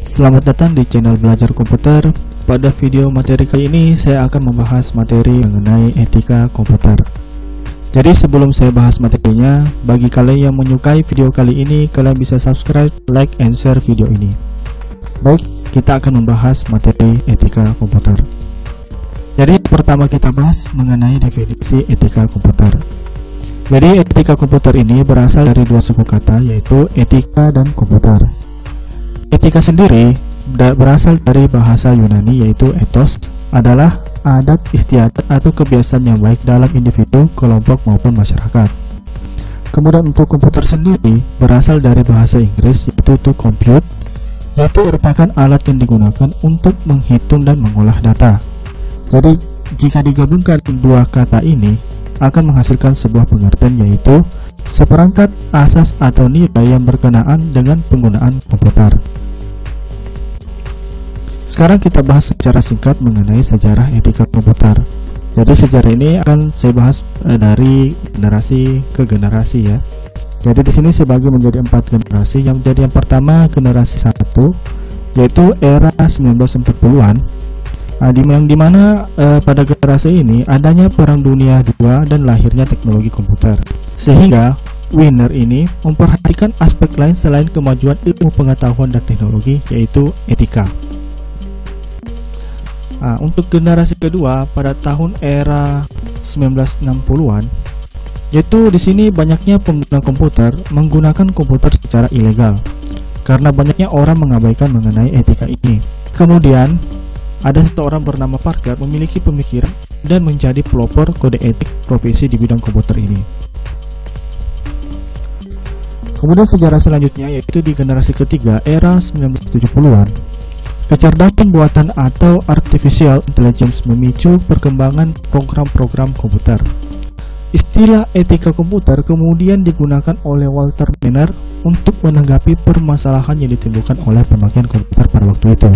Selamat datang di channel Belajar Komputer. Pada video materi kali ini saya akan membahas materi mengenai etika komputer. Jadi sebelum saya bahas materinya, bagi kalian yang menyukai video kali ini, kalian bisa subscribe, like, and share video ini. Baik, kita akan membahas materi etika komputer. Jadi pertama kita bahas mengenai definisi etika komputer. Jadi etika komputer ini berasal dari dua suku kata, yaitu etika dan komputer. Etika sendiri berasal dari bahasa Yunani, yaitu ethos, adalah adat istiadat atau kebiasaan yang baik dalam individu, kelompok maupun masyarakat. Kemudian untuk komputer sendiri berasal dari bahasa Inggris, yaitu to compute, yaitu merupakan alat yang digunakan untuk menghitung dan mengolah data. Jadi jika digabungkan dua kata ini akan menghasilkan sebuah pengertian, yaitu seperangkat asas atau nilai yang berkenaan dengan penggunaan komputer. Sekarang kita bahas secara singkat mengenai sejarah etika komputer. Jadi sejarah ini akan saya bahas dari generasi ke generasi ya. Jadi di sini saya bagi menjadi 4 generasi. Yang menjadi yang pertama generasi 1, yaitu era 1940-an. Yang dimana pada generasi ini adanya Perang Dunia II dan lahirnya teknologi komputer. Sehingga Wiener ini memperhatikan aspek lain selain kemajuan ilmu pengetahuan dan teknologi, yaitu etika. Untuk generasi kedua pada tahun era 1960-an, yaitu di sini banyaknya pengguna komputer menggunakan komputer secara ilegal karena banyaknya orang mengabaikan mengenai etika ini. Kemudian ada seorang bernama Parker memiliki pemikiran dan menjadi pelopor kode etik profesi di bidang komputer ini. Kemudian sejarah selanjutnya yaitu di generasi ketiga era 1970-an. Kecerdasan buatan atau artificial intelligence memicu perkembangan program-program komputer. Istilah etika komputer kemudian digunakan oleh Walter Benner untuk menanggapi permasalahan yang ditimbulkan oleh pemakaian komputer pada waktu itu.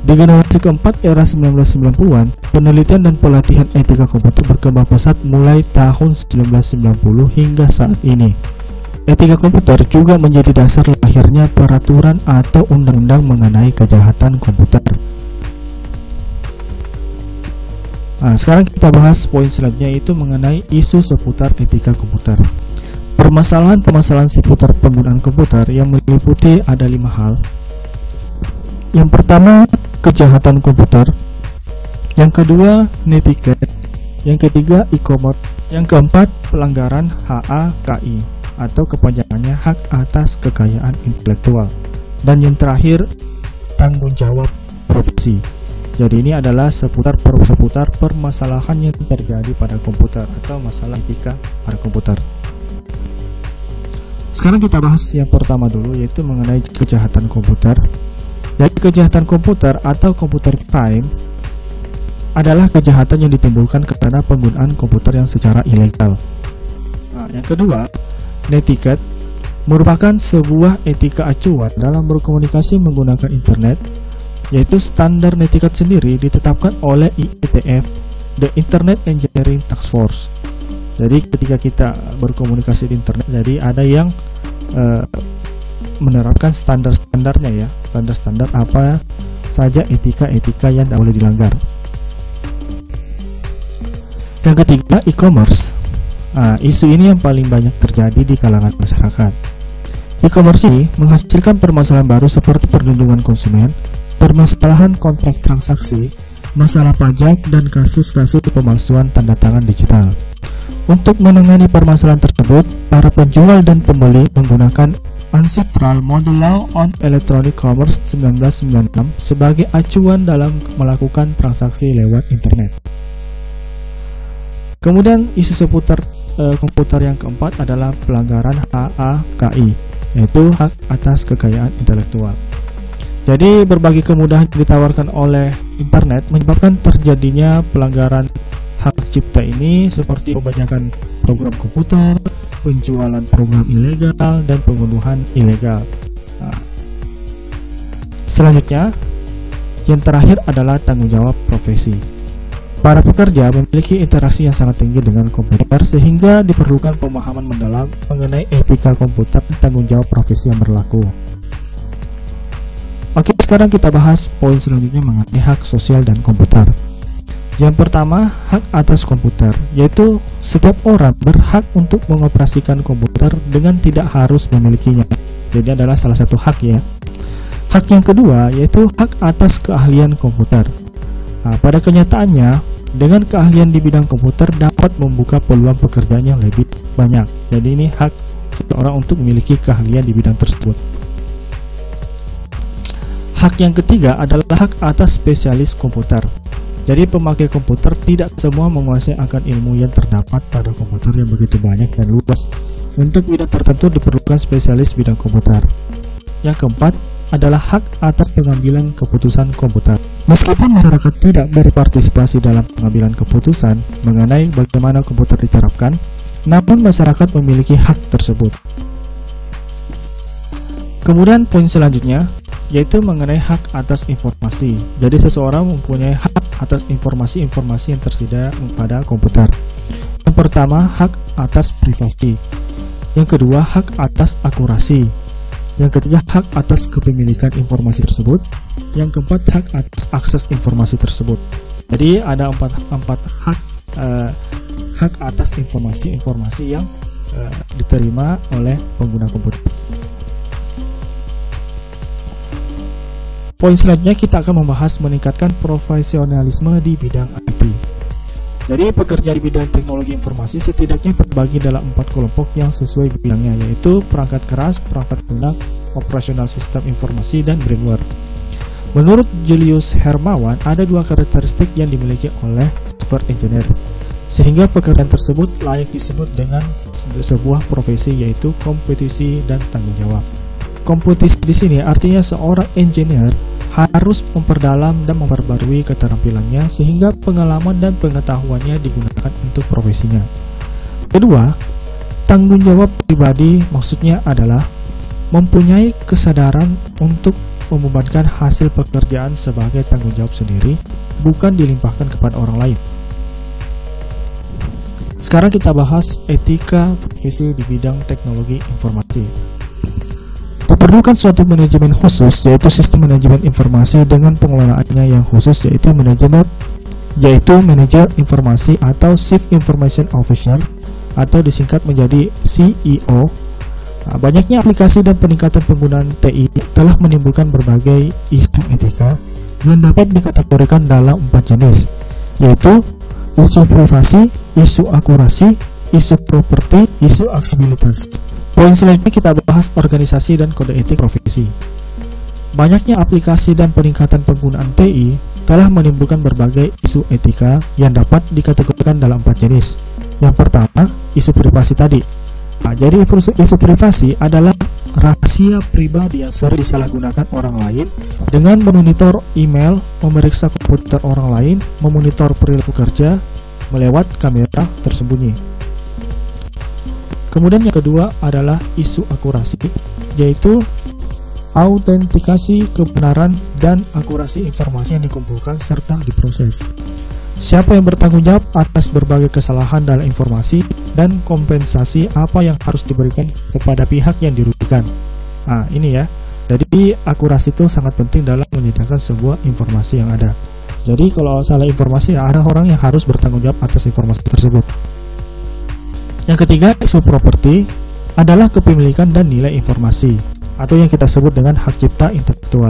Di generasi keempat era 1990-an, penelitian dan pelatihan etika komputer berkembang pesat mulai tahun 1990 hingga saat ini. Etika komputer juga menjadi dasar lahirnya peraturan atau undang-undang mengenai kejahatan komputer. Sekarang kita bahas poin selanjutnya, yaitu mengenai isu seputar etika komputer. Permasalahan-permasalahan seputar penggunaan komputer yang meliputi ada 5 hal. Yang pertama, kejahatan komputer. Yang kedua, netiquette. Yang ketiga, e-commerce. Yang keempat, pelanggaran HAKI atau kepanjangannya hak atas kekayaan intelektual. Dan yang terakhir, tanggung jawab profesi. Jadi ini adalah seputar permasalahan yang terjadi pada komputer atau masalah etika pada komputer. Sekarang kita bahas yang pertama dulu, yaitu mengenai kejahatan komputer. Jadi kejahatan komputer atau computer crime adalah kejahatan yang ditimbulkan karena penggunaan komputer yang secara ilegal. Yang kedua, netiquette merupakan sebuah etika acuan dalam berkomunikasi menggunakan internet, yaitu standar netiquette sendiri ditetapkan oleh IETF, the Internet Engineering Task Force. Jadi ketika kita berkomunikasi di internet, jadi ada yang menerapkan standar-standarnya ya, standar-standar apa saja etika-etika yang tidak boleh dilanggar. Yang ketiga, e-commerce. Isu ini yang paling banyak terjadi di kalangan masyarakat. E-commerce ini menghasilkan permasalahan baru seperti perlindungan konsumen, permasalahan kontrak transaksi, masalah pajak, dan kasus-kasus pemalsuan tanda tangan digital. Untuk menangani permasalahan tersebut, para penjual dan pembeli menggunakan Ancestral Model Law on Electronic Commerce 1996 sebagai acuan dalam melakukan transaksi lewat internet. Kemudian isu seputar komputer yang keempat adalah pelanggaran HAKI, yaitu hak atas kekayaan intelektual. Jadi berbagai kemudahan yang ditawarkan oleh internet menyebabkan terjadinya pelanggaran hak cipta ini, seperti pembajakan program komputer, penjualan program ilegal, dan pembunuhan ilegal. Selanjutnya, yang terakhir adalah tanggung jawab profesi. Para pekerja memiliki interaksi yang sangat tinggi dengan komputer sehingga diperlukan pemahaman mendalam mengenai etika komputer dan tanggung jawab profesi yang berlaku. Oke, sekarang kita bahas poin selanjutnya mengenai hak sosial dan komputer. Yang pertama, hak atas komputer, yaitu setiap orang berhak untuk mengoperasikan komputer dengan tidak harus memilikinya. Jadi adalah salah satu hak ya. Hak yang kedua yaitu hak atas keahlian komputer. Nah, pada kenyataannya, dengan keahlian di bidang komputer dapat membuka peluang pekerjaan yang lebih banyak. Jadi ini hak seseorang untuk memiliki keahlian di bidang tersebut. Hak yang ketiga adalah hak atas spesialis komputer. Jadi pemakai komputer tidak semua menguasai akan ilmu yang terdapat pada komputer yang begitu banyak dan luas. Untuk bidang tertentu diperlukan spesialis bidang komputer. Yang keempat adalah hak atas pengambilan keputusan komputer. Meskipun masyarakat tidak berpartisipasi dalam pengambilan keputusan mengenai bagaimana komputer diterapkan, namun masyarakat memiliki hak tersebut. Kemudian poin selanjutnya yaitu mengenai hak atas informasi. Jadi seseorang mempunyai hak atas informasi-informasi yang tersedia pada komputer. Yang pertama, hak atas privasi. Yang kedua, hak atas akurasi. Yang ketiga, hak atas kepemilikan informasi tersebut. Yang keempat, hak atas akses informasi tersebut. Jadi ada empat hak atas informasi yang diterima oleh pengguna komputer. Poin selanjutnya kita akan membahas meningkatkan profesionalisme di bidang IT. Jadi pekerja di bidang teknologi informasi setidaknya terbagi dalam 4 kelompok yang sesuai bidangnya, yaitu perangkat keras, perangkat lunak, operasional sistem informasi, dan brainware. Menurut Julius Hermawan, ada 2 karakteristik yang dimiliki oleh software engineer, sehingga pekerjaan tersebut layak disebut dengan sebuah profesi, yaitu kompetisi dan tanggung jawab. Kompetisi di sini artinya seorang engineer harus memperdalam dan memperbarui keterampilannya sehingga pengalaman dan pengetahuannya digunakan untuk profesinya. Kedua, tanggung jawab pribadi maksudnya adalah mempunyai kesadaran untuk membebankan hasil pekerjaan sebagai tanggung jawab sendiri, bukan dilimpahkan kepada orang lain. Sekarang kita bahas etika profesi di bidang teknologi informasi. Diperlukan suatu manajemen khusus, yaitu sistem manajemen informasi dengan pengelolaannya yang khusus, yaitu manajer informasi atau Chief Information Officer, atau disingkat menjadi CEO. Nah, banyaknya aplikasi dan peningkatan penggunaan TI telah menimbulkan berbagai isu etika yang dapat dikategorikan dalam 4 jenis, yaitu isu privasi, isu akurasi, isu properti, isu aksesibilitas. Poin selanjutnya kita bahas organisasi dan kode etik profesi. Banyaknya aplikasi dan peningkatan penggunaan TI telah menimbulkan berbagai isu etika yang dapat dikategorikan dalam 4 jenis. Yang pertama, isu privasi tadi. Nah, jadi isu privasi adalah rahasia pribadi yang sering disalahgunakan orang lain dengan memonitor email, memeriksa komputer orang lain, memonitor perilaku kerja melewat kamera tersembunyi. Kemudian yang kedua adalah isu akurasi, yaitu autentikasi kebenaran dan akurasi informasi yang dikumpulkan serta diproses. Siapa yang bertanggung jawab atas berbagai kesalahan dalam informasi dan kompensasi apa yang harus diberikan kepada pihak yang dirugikan. Nah, ini ya. Jadi akurasi itu sangat penting dalam menyediakan sebuah informasi yang ada. Jadi kalau salah informasi, ada orang yang harus bertanggung jawab atas informasi tersebut. Yang ketiga, isu properti adalah kepemilikan dan nilai informasi, atau yang kita sebut dengan hak cipta intelektual.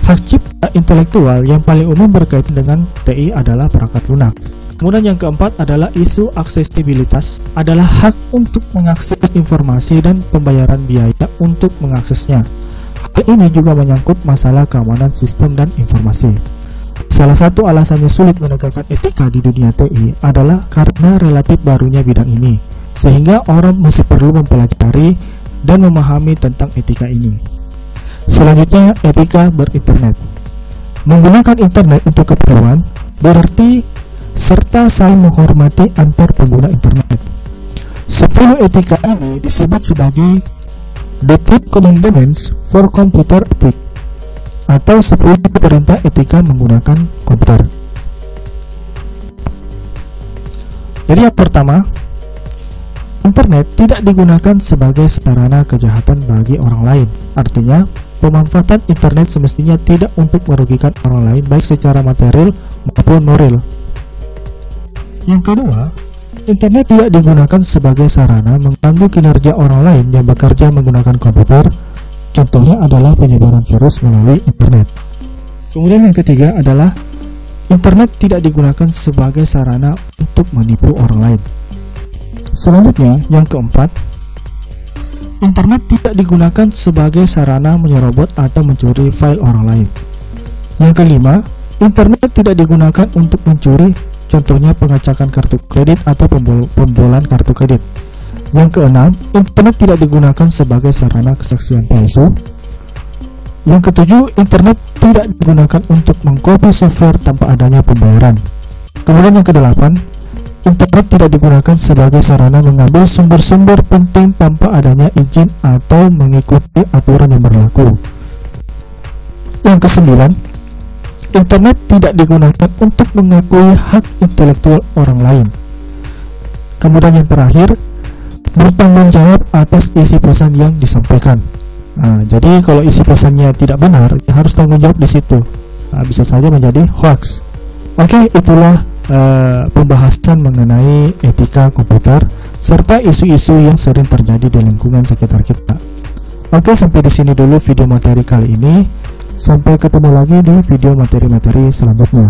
Hak cipta intelektual yang paling umum berkaitan dengan TI adalah perangkat lunak. Kemudian yang keempat adalah isu aksesibilitas, adalah hak untuk mengakses informasi dan pembayaran biaya untuk mengaksesnya. Hal ini juga menyangkut masalah keamanan sistem dan informasi. Salah satu alasannya sulit menegakkan etika di dunia TI adalah karena relatif barunya bidang ini, sehingga orang masih perlu mempelajari dan memahami tentang etika ini. Selanjutnya, etika berinternet. Menggunakan internet untuk keperluan berarti serta saling menghormati antar pengguna internet. 10 etika ini disebut sebagai The 10 Commandments for Computer Ethics, atau 10 perintah etika menggunakan komputer. Jadi yang pertama, internet tidak digunakan sebagai sarana kejahatan bagi orang lain. Artinya, pemanfaatan internet semestinya tidak untuk merugikan orang lain baik secara material maupun moral. Yang kedua, internet tidak digunakan sebagai sarana mengganggu kinerja orang lain yang bekerja menggunakan komputer. Contohnya adalah penyebaran virus melalui internet. Kemudian yang ketiga adalah internet tidak digunakan sebagai sarana untuk menipu orang lain. Selanjutnya, yang keempat, internet tidak digunakan sebagai sarana menyerobot atau mencuri file orang lain. Yang kelima, internet tidak digunakan untuk mencuri, contohnya pengacakan kartu kredit atau pembobolan kartu kredit. Yang keenam, internet tidak digunakan sebagai sarana kesaksian palsu. Yang ketujuh, internet tidak digunakan untuk mengcopy software tanpa adanya pembayaran. Kemudian yang kedelapan, internet tidak digunakan sebagai sarana mengambil sumber-sumber penting tanpa adanya izin atau mengikuti aturan yang berlaku. Yang kesembilan, internet tidak digunakan untuk mengakui hak intelektual orang lain. Kemudian yang terakhir, bertanggung jawab atas isi pesan yang disampaikan. Jadi kalau isi pesannya tidak benar, harus tanggung jawab di situ. Bisa saja menjadi hoax. Oke, itulah pembahasan mengenai etika komputer serta isu-isu yang sering terjadi di lingkungan sekitar kita. Oke, sampai di sini dulu video materi kali ini. Sampai ketemu lagi di video materi-materi selanjutnya.